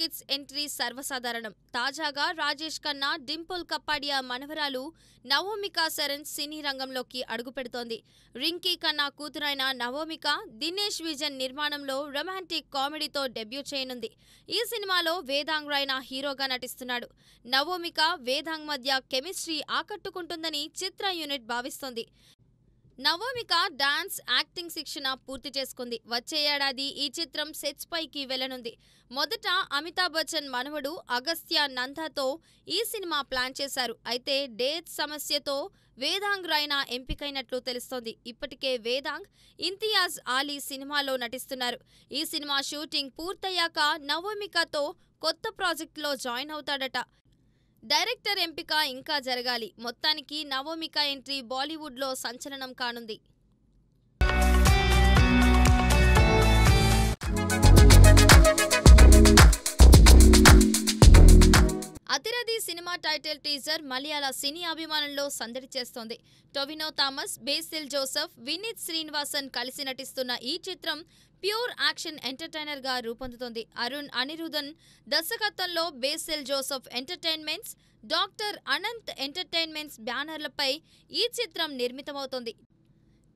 Kids entry సర్వసాధారణం. తాజాగా రాజేష్ ఖన్నా, డింపుల్ కపాడియా మనవరాలు నవోమిక సరన్ సినీ రంగంలోకి అడుగుపెడుతోంది. రింకీ ఖన్నా కూతురైన నవోమిక దినేష్ విజన్ నిర్మాణంలో రొమాంటిక్ కామెడీతో డెబ్యూ చేయనుంది. ఈ సినిమాలో వేదాంగ్ రైనా హీరోగా నటిస్తున్నాడు. నవోమిక, వేదాంగ్ మధ్య కెమిస్ట్రీ ఆకట్టుకుంటుందని చిత్ర యూనిట్ భావిస్తోంది. నవోమిక డాన్స్, యాక్టింగ్ శిక్షణ పూర్తి చేసుకుంది. వచ్చే ఏడాది ఈ చిత్రం సెట్స్ పైకి వెళ్లనుంది. మొదట అమితాబ్ బచ్చన్ మనవడు అగస్త్య నందాతో ఈ సినిమా ప్లాన్ చేశారు. అయితే డేట్ సమస్యతో వేదాంగ్ రైనా ఎంపికైనట్లు తెలుస్తోంది. ఇప్పటికే వేదాంగ్, ఇంతియాజ్ ఆలీ సినిమాలో నటిస్తున్నారు. ఈ సినిమా షూటింగ్ పూర్తయ్యాక నవోమికతో కొత్త ప్రాజెక్టులో జాయిన్ అవుతాడట. డైరెక్టర్ ఎంపిక ఇంకా జరగాలి. మొత్తానికి నవోమిక ఎంట్రీ బాలీవుడ్లో సంచలనం కానుంది. అతిరథి సినిమా టైటిల్ టీజర్ మలయాళ సినీ అభిమానుల్లో సందడి చేస్తోంది. టొవినో థామస్, బేసిల్ జోసెఫ్, వినీత్ శ్రీనివాసన్ కలిసి నటిస్తున్న ఈ చిత్రం ప్యూర్ యాక్షన్ ఎంటర్టైనర్ గా రూపొందుతోంది. అరుణ్ అనిరుధన్ దర్శకత్వంలో Basil Joseph entertainments, doctor Anant entertainments బ్యానర్లపై ఈ చిత్రం నిర్మితమవుతోంది.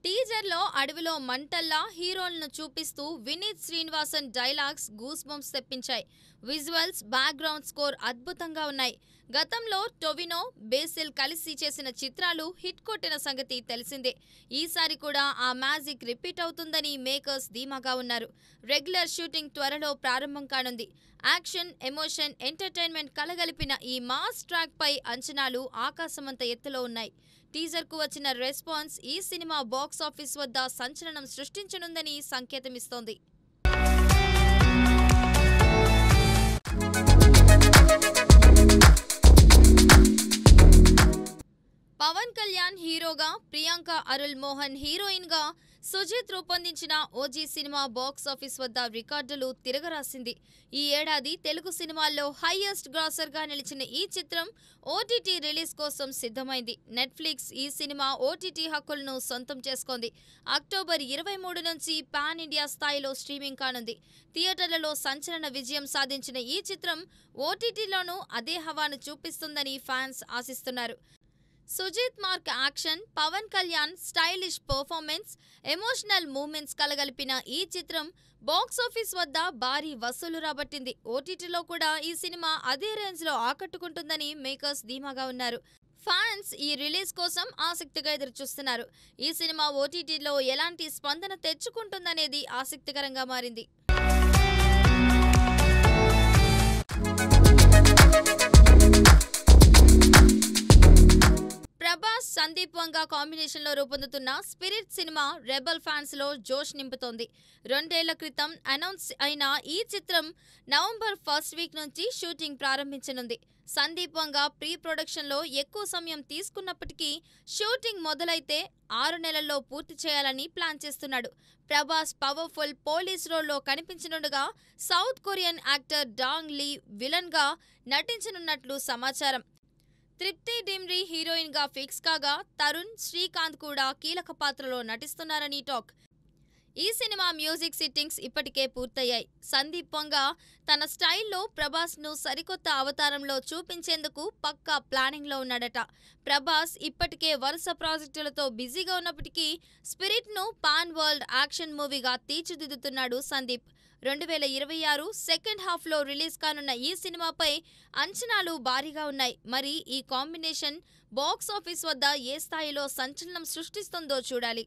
టీజర్లో అడవిలో మంటల్లా హీరోలను చూపిస్తూ Vineeth Sreenivasan dialogues goose bumps తెప్పించాయి. విజువల్స్, బ్యాక్గ్రౌండ్ స్కోర్ అద్భుతంగా ఉన్నాయి. గతంలో టొవినో, బేసిల్ కలిసి చేసిన చిత్రాలు హిట్ కొట్టిన సంగతి తెలిసిందే. ఈసారి కూడా ఆ మ్యాజిక్ రిపీట్ అవుతుందని మేకర్స్ ధీమాగా ఉన్నారు. రెగ్యులర్ షూటింగ్ త్వరలో ప్రారంభం కానుంది. యాక్షన్, ఎమోషన్, ఎంటర్టైన్మెంట్ కలగలిపిన ఈ మాస్ ట్రాక్ పై అంచనాలు ఆకాశమంత ఎత్తులో ఉన్నాయి. టీజర్కు వచ్చిన రెస్పాన్స్ ఈ సినిమా బాక్సాఫీస్ వద్ద సంచలనం సృష్టించనుందని సంకేతమిస్తోంది. పవన్ కళ్యాణ్ హీరోగా, ప్రియాంక అరుల్ మోహన్ హీరోయిన్ గా సుజిత్ రూపొందించిన ఓజీ సినిమా బాక్సాఫీస్ వద్ద రికార్డులు తిరగరాసింది. ఈ ఏడాది తెలుగు సినిమాల్లో హైయెస్ట్ గ్రాసర్ గా నిలిచిన ఈ చిత్రం ఓటీటీ రిలీజ్ కోసం సిద్ధమైంది. నెట్ఫ్లిక్స్ ఈ సినిమా ఓటీటీ హక్కులను సొంతం చేసుకుంది. అక్టోబర్ 23 నుంచి పాన్ ఇండియా స్థాయిలో స్ట్రీమింగ్ కానుంది. థియేటర్లలో సంచలన విజయం సాధించిన ఈ చిత్రం ఓటీటీలోనూ అదే హవాను చూపిస్తుందని ఫ్యాన్స్ ఆశిస్తున్నారు. Sujeeth mark action, Pawan Kalyan stylish performance, emotional moments కలగలిపిన ఈ చిత్రం బాక్సాఫీస్ వద్ద భారీ వసూలు రాబట్టింది. ఓటీటీలో కూడా ఈ సినిమా అదే రేంజ్లో ఆకట్టుకుంటుందని మేకర్స్ ధీమాగా ఉన్నారు. ఫ్యాన్స్ ఈ రిలీజ్ కోసం ఆసక్తిగా ఎదురుచూస్తున్నారు. ఈ సినిమా ఓటీటీలో ఎలాంటి స్పందన తెచ్చుకుంటుందనేది ఆసక్తికరంగా మారింది. ప్రభాస్, సందీప్ వంగ కాంబినేషన్లో రూపొందుతున్న స్పిరిట్ సినిమా రెబల్ ఫ్యాన్స్ లో జోష్ నింపుతోంది. 2 ఏళ్ల క్రితం అనౌన్స్ అయిన ఈ చిత్రం నవంబర్ 1st వీక్ నుంచి షూటింగ్ ప్రారంభించనుంది. సందీప్ వంగ ప్రీ ప్రొడక్షన్ లో ఎక్కువ సమయం తీసుకున్నప్పటికీ షూటింగ్ మొదలైతే 6 నెలల్లో పూర్తి చేయాలని ప్లాన్ చేస్తున్నాడు. ప్రభాస్ పవర్ఫుల్ పోలీస్ రోల్లో కనిపించనుండగా సౌత్ కొరియన్ యాక్టర్ డాంగ్ లీ విలన్ గా నటించనున్నట్లు సమాచారం. తృప్తి డిమ్రీ హీరోయిన్ గా ఫిక్స్ కాగా తరుణ్, శ్రీకాంత్ కూడా కీలక పాత్రలో నటిస్తున్నారని టాక్. ఈ సినిమా మ్యూజిక్ సిట్టింగ్స్ ఇప్పటికే పూర్తయ్యాయి. సందీప్ వంగ తన స్టైల్లో ప్రభాస్ ను సరికొత్త అవతారంలో చూపించేందుకు పక్కా ప్లానింగ్ లో ఉన్నాడట. ప్రభాస్ ఇప్పటికే వరుస ప్రాజెక్టులతో బిజీగా ఉన్నప్పటికీ స్పిరిట్ ను పాన్ వరల్డ్ యాక్షన్ మూవీగా తీర్చిదిద్దుతున్నాడు సందీప్. 2026 సెకండ్ హాఫ్ లో రిలీజ్ కానున్న ఈ సినిమాపై అంచనాలు భారీగా ఉన్నాయి. మరి ఈ కాంబినేషన్ బాక్సాఫీస్ వద్ద ఏ స్థాయిలో సంచలనం సృష్టిస్తుందో చూడాలి.